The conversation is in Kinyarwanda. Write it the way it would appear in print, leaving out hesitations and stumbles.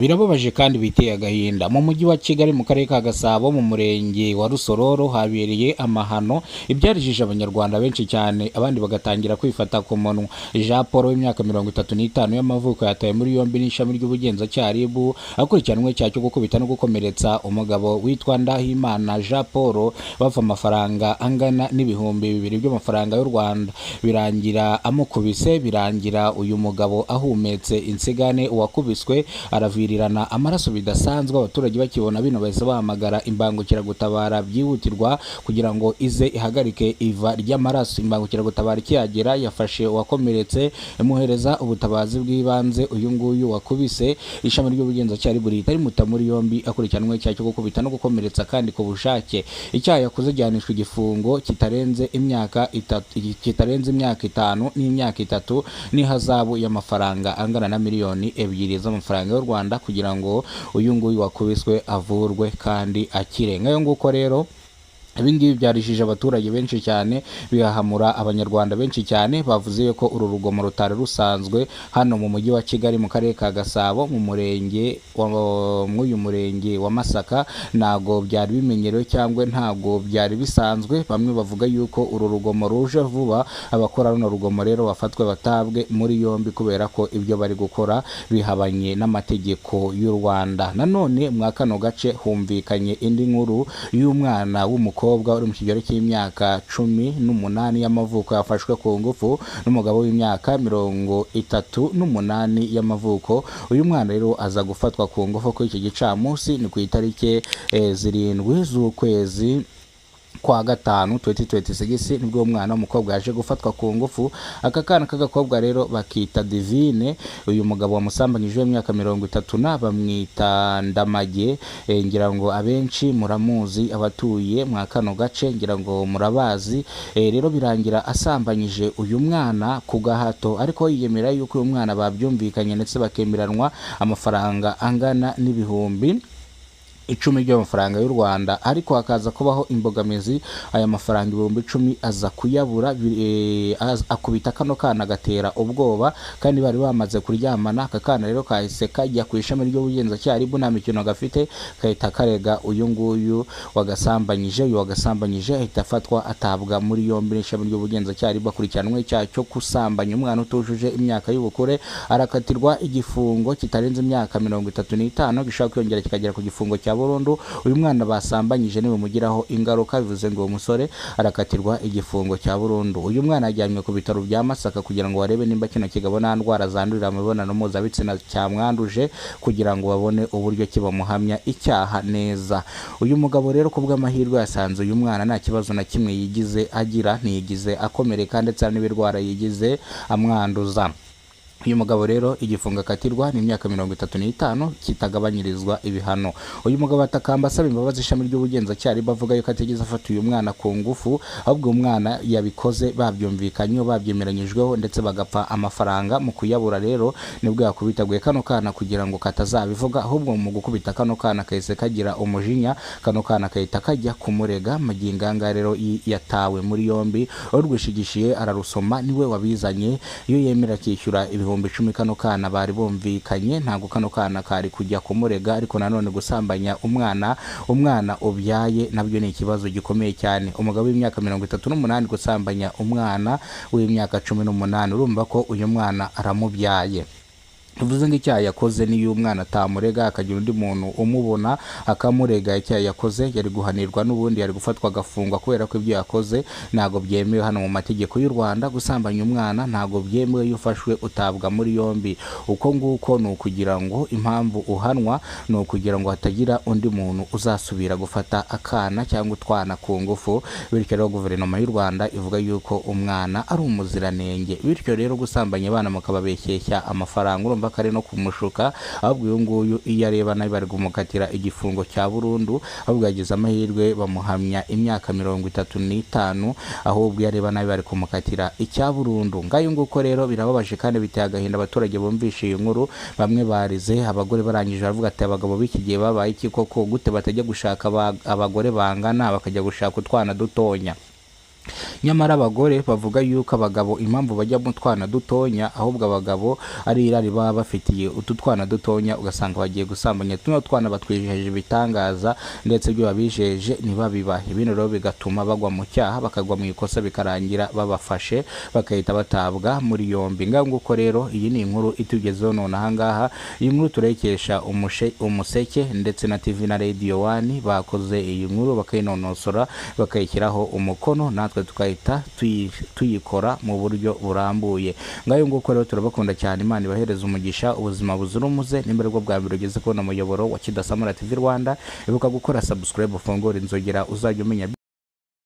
Birababaje kandi biteye agahinda mu mujyi wa Kigali mu karere ka Gasabo mu murenge wa Rusororo habereye amahano ibyarijije abanyarwanda benshi cyane abandi bagatangira kwifata ku munwa. Jean Paul w'imyaka 35 y'amavuko yatawe muri yombi n'ishami ry'ubugenzacyaha RIB akurikiranwe cyaha cyo gukubita no gukomeretsa umugabo witwa Ndahimana Jean Paul bava amafaranga angana n'ibihumbi 2 by'amafaranga y'u Rwanda. Birangira amukubise, birangira uyu mugabo ahumetse insigane uwakubiswe aravirirana amaraso bidasanzwe. Abaturage bakibona bino bahise bahamagara imbangukiragutabara byihutirwa kugira ngo ize ihagarike iva ry'amaraso. Imbangukiragutabara ikihagera yafashe uwakomeretse imuhereza ubutabazi bw'ibanze. Uyu nguyu wakubise ishami ry'ubugenzacyaha RIB rihita rimuta muri yombi akurikiranwe icyaha cyo gukubita no gukomeretsa kandi ku bushake. Icyaha yakoze gihanishwa igifungo kitarenze imyaka 5 n'imyaka 3 n'ihazabu y'amafaranga angana na miliyoni 2 z'amafaranga y'u Rwanda kugira ngo uyu nguyu wakubiswe avurwe kandi akire. Ngayo nguko rero ibingibi byarijije abaturage benshi cyane bihahamura abanyarwanda benshi cyane. Bavuze ko uru rugomo rutari rusanzwe hano mu mujyi wa Kigali mu karere ka Gasabo mu murenge wa Masaka. Nago byari bimenyerewe cyangwa ntago byari bisanzwe. Bamwe bavuga yuko uru rugomo ruje vuba, abakora runo rugomo rero bafatwe batabwe muri yombi kubera ko ibyo bari gukora bihabanye n'amategeko y'u Rwanda. Nanone mwa kano gace humvikanye indi nkuru y'umwana w'umukobwa uri mu kigero cy'imyaka 18 y'amavuko yafashwe ku ngufu n'umugabo w'imyaka 38 y'amavuko. Uyu mwana rero aza gufatwa ku ngufu ko iki gicamunsi ni ku itariki 7 z'ukwezi kwa gatanu 2026 nibwo umwana w'umukobwa yaje gufatwa ku ngufu. Aka kana k'agakobwa rero bakita Divine. Uyu mugabo wamusambanyije w'imyaka 30 bamwita Ndamage. Ngira ngo abenshi muramuzi, abatuye mwa kano gace ngira ngo murabazi. Rero birangira asambanyije uyu mwana ku gahato, ariko yiyemera yuko uyu mwana babyumvikanye ndetse bakemeranwa amafaranga angana n'ibihumbi 10 by'amafaranga y'u Rwanda. Ariko hakaza kubaho imbogamizi, aya mafaranga ibihumbi 10 aza kuyabura. Akubita kano kana gatera ubwoba kandi bari bamaze kuryamana. Aka kana rero kahise kajya ku ishami ry'ubugenzacyaha RIB nta mikino gafite, kahita karega uyu nguyu wagasambanyije. Uyu wagasambanyije ahita afatwa atabwa muri yombi n'ishami ry'ubugenzacyaha RIB akurikiranwe icyaha cyo gusambanya umwana utujuje imyaka y'ubukure. Arakatirwa igifungo kitarenze imyaka 35 gishobora kwiyongera kikagera ku gifungo cya burundu. Uyu mwana basambanyije niwe mugiraho ingaruka, bivuze ngo uwo musore arakatirwa igifungo cya burundu. Uyu mwana yajyanywe ku bitaro bya Masaka kugira ngo barebe nimba kino kigabo nta ndwara zandurira mu mibonano mpuzabitsina cyamwanduje, kugira ngo babone uburyo kibamuhamya icyaha neza. Uyu mugabo rero ku bw'amahirwe yasanze uyu mwana nta kibazo na kimwe yigize agira, ntiyigize akomereka ndetse n'ibirwara yigize amwanduza. Uyu mugabo rero igifungo akatirwa ni imyaka 35 kitagabanyirizwa ibihano. Uyu mugabo atakamba asaba imbabazi ishami ry'ubugenzacyaha RIB avuga yuko atigeze afata uyu mwana ku ngufu, ahubwo umwana yabikoze babyumvikanyeho, babyemeranyijweho ndetse bagapfa amafaranga. Mu kuyabura rero nibwo yakubitaguye kano kana kugira ngo katazabivuga, ahubwo mu gukubita kano kana kahise kagira umujinya. Kano kana kahita kajya kumurega. Maginganga rero yatawe muri yombi, urwishigishiye ararusoma niwe wabizanye. Iyo yemera kishyura ibihumbi 10 kano kana bari bumvikanye, ntago kano kana kari kujya kumurega. Ariko nanone gusambanya umwana ubyaye nabyo ni ikibazo gikomeye cyane. Umugabo w'imyaka 38 gusambanya umwana w'imyaka 18, urumva ko uyu mwana aramubyaye. Bivuze ngo icyaha yakoze niyo umwana atamurega akagira undi muntu umubona akamurega, icyaha yakoze yari guhanirwa n'ubundi, yari gufatwa agafungwa kubera ko ibyo yakoze ntago byemewe hano mu mategeko y'u Rwanda. Gusambanya umwana ntago byemewe, iyo ufashwe utabwa muri yombi. Uko nguko ni ukugira ngo impamvu uhanwa ni ukugira ngo hatagira undi muntu uzasubira gufata akana cyangwa utwana ku ngufu. Bityo rero guverinoma y'u Rwanda ivuga yuko umwana ari umuziranenge. Bityo rero gusambanya abana mukababeshyeshya amafaranga urumva kare no kumushuka. Ahubwo uyu nguyu iyo areba nabi bari kumukatira igifungo cya burundu, ahubwo yagize amahirwe bamuhamya imyaka 35, ahubwo iyo areba nabi bari kumukatira icya burundu. Ngayo nguko rero birababaje kandi biteye agahinda abaturage bumvishe iyi nkuru. Bamwe barize, abagore barangije baravuga ati abagabo b'iki gihe babaye iki koko, gute batajya gushaka abagore bangana bakajya gushaka utwana dutonya. nyamara abagore bavuga yuko abagabo impamvu bajya mu twana dutonya ahubwo abagabo ari irari baba bafitiye utu twana dutonya, ugasanga bagiye gusambanya tuno twana batwijeje ibitangaza ndetse ibyo babijeje ntibabibahe. Bino rero bigatuma bagwa mu cyaha, bakagwa mu ikosa, bikarangira babafashe bakahita batabwa muri yombi. Nguko rero iyi ni inkuru itugezeho none ahangaha. Iyi nkuru turekesha umuseke ndetse na TV na Radio 1 bakoze iyi nkuru bakayinonosora bakayishyiraho umukono, natwe tukahita tuyikora mu buryo burambuye. Ngayo nguko rero turabakunda cyane, Imana ibahereza umugisha, ubuzima buzira umuze. Nimba rwo bwa mbere ugeze kubona umuyoboro wa Kidasamura TV Rwanda, ibuka gukora subscribe, ufungura inzogera uzajya umenya